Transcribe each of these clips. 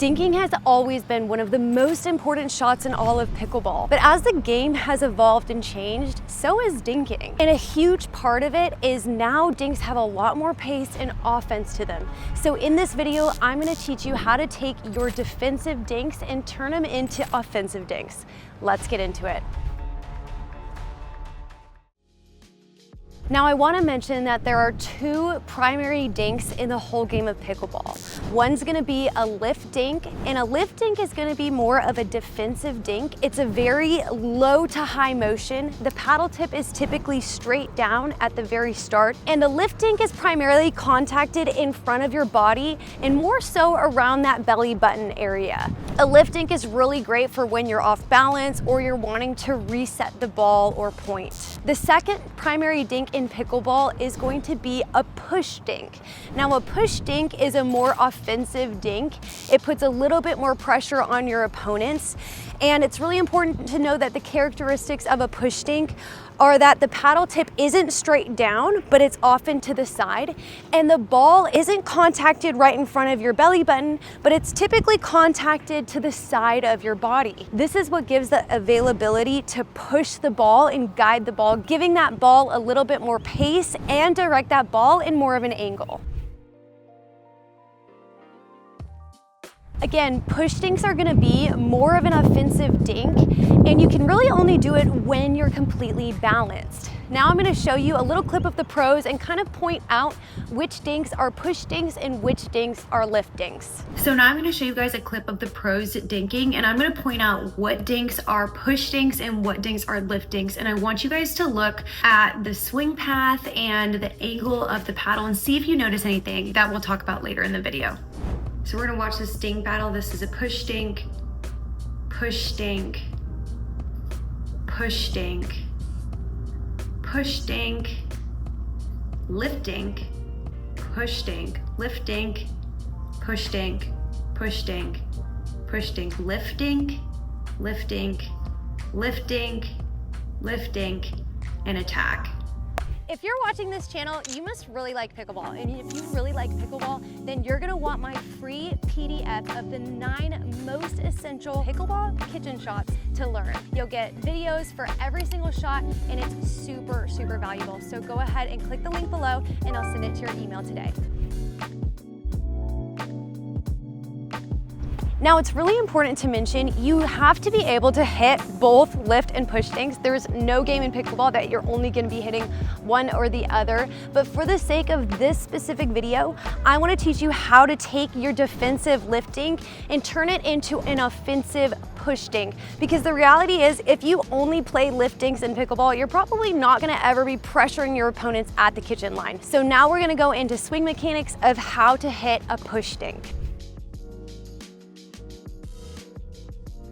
Dinking has always been one of the most important shots in all of pickleball. But as the game has evolved and changed, so is dinking. And a huge part of it is now dinks have a lot more pace and offense to them. So in this video, I'm gonna teach you how to take your defensive dinks and turn them into offensive dinks. Let's get into it. Now I want to mention that there are two primary dinks in the whole game of pickleball. One's going to be a lift dink, and a lift dink is going to be more of a defensive dink. It's a very low to high motion. The paddle tip is typically straight down at the very start, and a lift dink is primarily contacted in front of your body and more so around that belly button area. A lift dink is really great for when you're off balance or you're wanting to reset the ball or point. The second primary dink in pickleball is going to be a push dink. Now a push dink is a more offensive dink. It puts a little bit more pressure on your opponents, and it's really important to know that the characteristics of a push dink are that the paddle tip isn't straight down, but it's often to the side, and the ball isn't contacted right in front of your belly button, but it's typically contacted to the side of your body. This is what gives the availability to push the ball and guide the ball, giving that ball a little bit more pace and direct that ball in more of an angle. Again, push dinks are gonna be more of an offensive dink, and you can really only do it when you're completely balanced. Now I'm gonna show you a little clip of the pros and kind of point out which dinks are push dinks and which dinks are lift dinks. So now I'm gonna show you guys a clip of the pros dinking, and I'm gonna point out what dinks are push dinks and what dinks are lift dinks. And I want you guys to look at the swing path and the angle of the paddle and see if you notice anything that we'll talk about later in the video. So we're gonna watch this dink battle. This is a push dink, push dink, push dink, push dink, lift dink, push dink, lift dink, push dink, push dink, push dink, lift dink, lift dink, lift dink, lift dink, and attack. If you're watching this channel, you must really like pickleball. And if you really like pickleball, then you're gonna want my free PDF of the 9 most essential pickleball kitchen shots to learn. You'll get videos for every single shot, and it's super, super valuable. So go ahead and click the link below, and I'll send it to your email today. Now it's really important to mention you have to be able to hit both lift and push dinks. There's no game in pickleball that you're only going to be hitting one or the other. But for the sake of this specific video, I want to teach you how to take your defensive lift dink and turn it into an offensive push dink. Because the reality is, if you only play lift dinks in pickleball, you're probably not going to ever be pressuring your opponents at the kitchen line. So now we're going to go into swing mechanics of how to hit a push dink.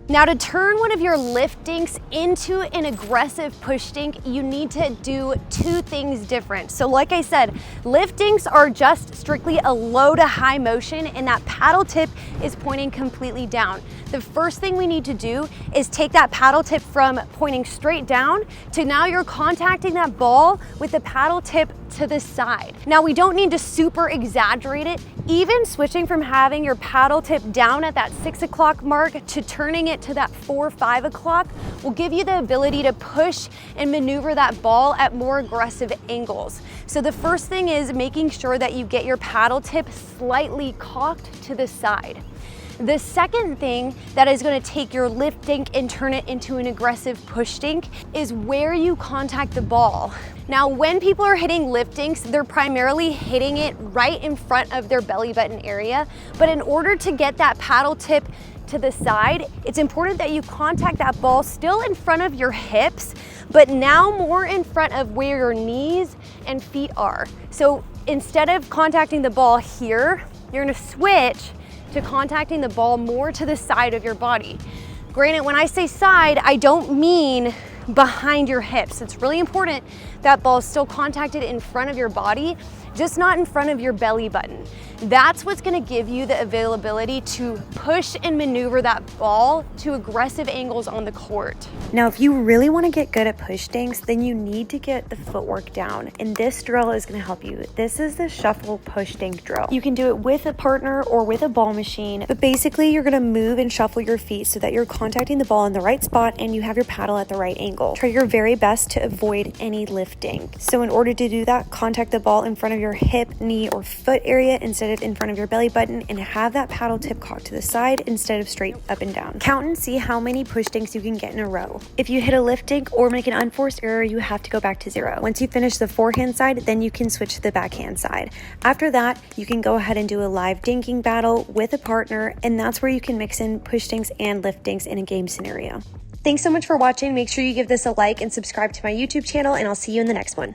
Now to turn one of your lift dinks into an aggressive push dink, you need to do two things different. So like I said, lift dinks are just strictly a low to high motion, and that paddle tip is pointing completely down. The first thing we need to do is take that paddle tip from pointing straight down to now you're contacting that ball with the paddle tip to the side. Now we don't need to super exaggerate it. Even switching from having your paddle tip down at that 6 o'clock mark to turning it to that 4 or 5 o'clock will give you the ability to push and maneuver that ball at more aggressive angles. So the first thing is making sure that you get your paddle tip slightly cocked to the side. The second thing that is going to take your lift dink and turn it into an aggressive push dink is where you contact the ball. Now, when people are hitting lift dinks, they're primarily hitting it right in front of their belly button area. But in order to get that paddle tip to the side, it's important that you contact that ball still in front of your hips, but now more in front of where your knees and feet are. So instead of contacting the ball here, you're going to switch to contacting the ball more to the side of your body. Granted, when I say side, I don't mean behind your hips. It's really important that ball is still contacted in front of your body just not in front of your belly button. That's what's gonna give you the availability to push and maneuver that ball to aggressive angles on the court. Now, if you really wanna get good at push dinks, then you need to get the footwork down, and this drill is gonna help you. This is the shuffle push dink drill. You can do it with a partner or with a ball machine, but basically you're gonna move and shuffle your feet so that you're contacting the ball in the right spot and you have your paddle at the right angle. Try your very best to avoid any lifting. So in order to do that, contact the ball in front of your hip, knee, or foot area instead of in front of your belly button, and have that paddle tip cocked to the side instead of straight up and down. Count and see how many push dinks you can get in a row. If you hit a lift dink or make an unforced error, you have to go back to 0. Once you finish the forehand side, then you can switch to the backhand side. After that, you can go ahead and do a live dinking battle with a partner, and that's where you can mix in push dinks and lift dinks in a game scenario. Thanks so much for watching. Make sure you give this a like and subscribe to my YouTube channel, and I'll see you in the next one.